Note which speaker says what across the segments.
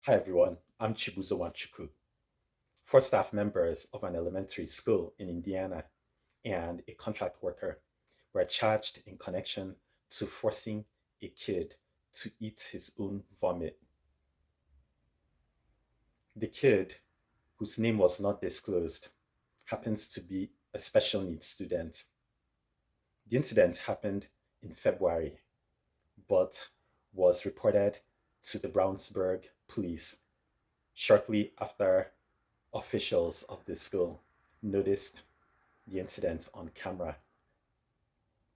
Speaker 1: Hi everyone, I'm Chibuzo Wanchuku. Four staff members of an elementary school in Indiana and a contract worker were charged in connection to forcing a kid to eat his own vomit. The kid, whose name was not disclosed, happens to be a special needs student. The incident happened in February, but was reported to the Brownsburg police shortly after officials of the school noticed the incident on camera.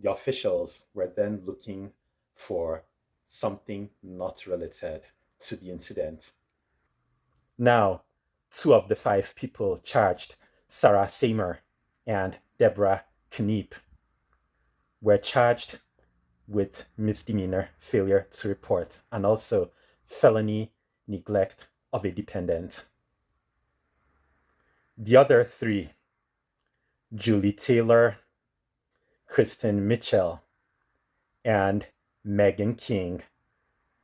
Speaker 1: The officials were then looking for something not related to the incident. Now, two of the five people charged, Sarah Seymour and Deborah Kniep, were charged with misdemeanor failure to report and also felony neglect of a dependent. The other three, Julie Taylor, Kristen Mitchell, and Megan King,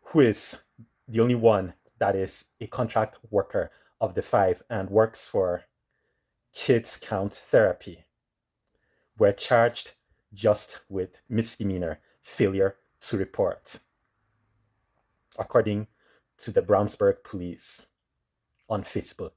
Speaker 1: who is the only one that is a contract worker of the five and works for Kids Count Therapy, were charged just with misdemeanor failure to report, according to the Brownsburg police on Facebook.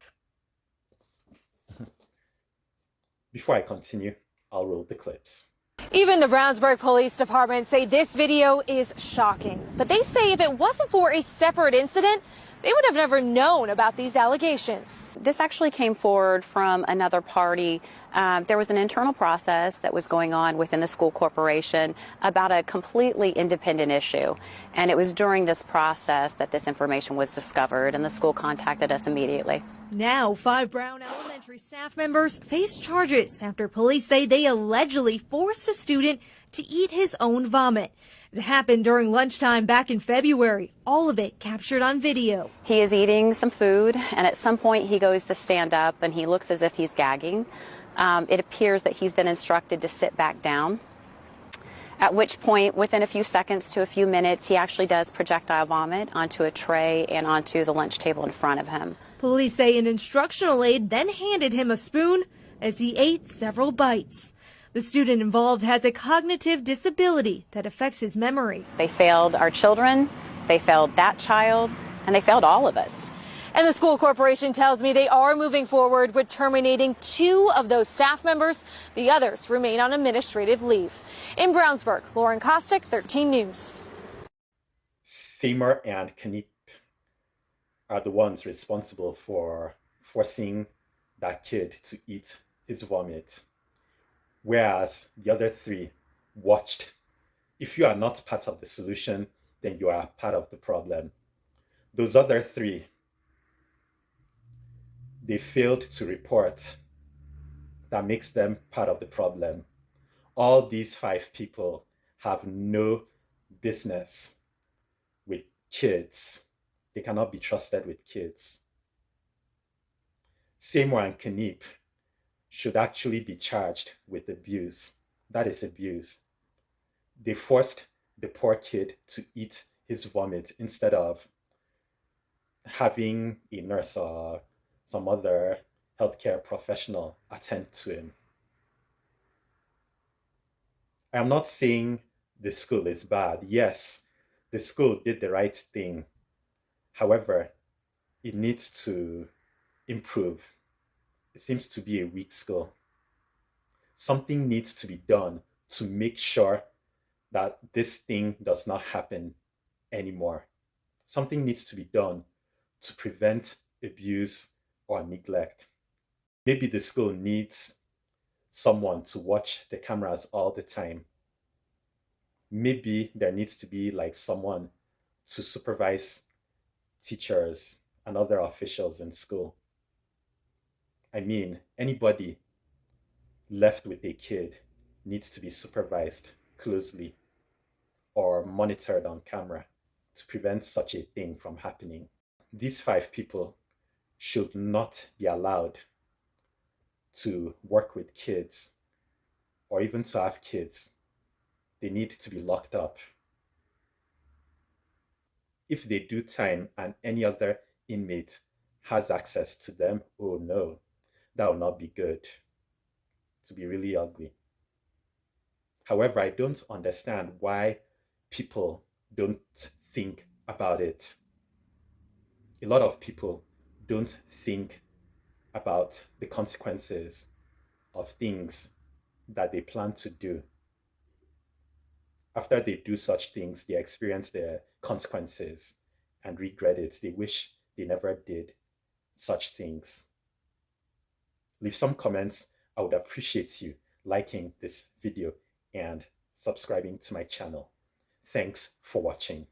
Speaker 1: Before I continue, I'll roll the clips.
Speaker 2: Even the Brownsburg Police Department say this video is shocking. But they say if it wasn't for a separate incident, they would have never known about these allegations.
Speaker 3: This actually came forward from another party. There was an internal process that was going on within the school corporation about a completely independent issue. And it was during this process that this information was discovered, and the school contacted us immediately.
Speaker 2: Now, 5 Brown Elementary staff members face charges after police say they allegedly forced a student to eat his own vomit. It happened during lunchtime back in February, all of it captured on video.
Speaker 3: He is eating some food, and at some point he goes to stand up, and he looks as if he's gagging. It appears that he's been instructed to sit back down, at which point, within a few seconds to a few minutes, he actually does projectile vomit onto a tray and onto the lunch table in front of him.
Speaker 2: Police say an instructional aide then handed him a spoon as he ate several bites. The student involved has a cognitive disability that affects his memory.
Speaker 3: They failed our children, they failed that child, and they failed all of us.
Speaker 2: And the school corporation tells me they are moving forward with terminating 2 of those staff members. The others remain on administrative leave. In Brownsburg, Lauren Kostick, 13 News.
Speaker 1: Seymour and Kniep are the ones responsible for forcing that kid to eat his vomit, whereas the other 3 watched. If you are not part of the solution, then you are part of the problem. Those other 3, they failed to report. That makes them part of the problem. All these 5 people have no business with kids. They cannot be trusted with kids. Seymour and Kniep should actually be charged with abuse. That is abuse. They forced the poor kid to eat his vomit instead of having a nurse or some other healthcare professional attend to him. I am not saying the school is bad. Yes, the school did the right thing. However, it needs to improve. It seems to be a weak school. Something needs to be done to make sure that this thing does not happen anymore. Something needs to be done to prevent abuse or neglect. Maybe the school needs someone to watch the cameras all the time. Maybe there needs to be like someone to supervise teachers and other officials in school. I mean, anybody left with a kid needs to be supervised closely or monitored on camera to prevent such a thing from happening. These 5 people should not be allowed to work with kids or even to have kids. They need to be locked up. If they do time and any other inmate has access to them, oh no, that will not be good. To be really ugly. However, I don't understand why people don't think about it. A lot of people don't think about the consequences of things that they plan to do. After they do such things, they experience the consequences and regret it. They wish they never did such things. Leave some comments. I would appreciate you liking this video and subscribing to my channel. Thanks for watching.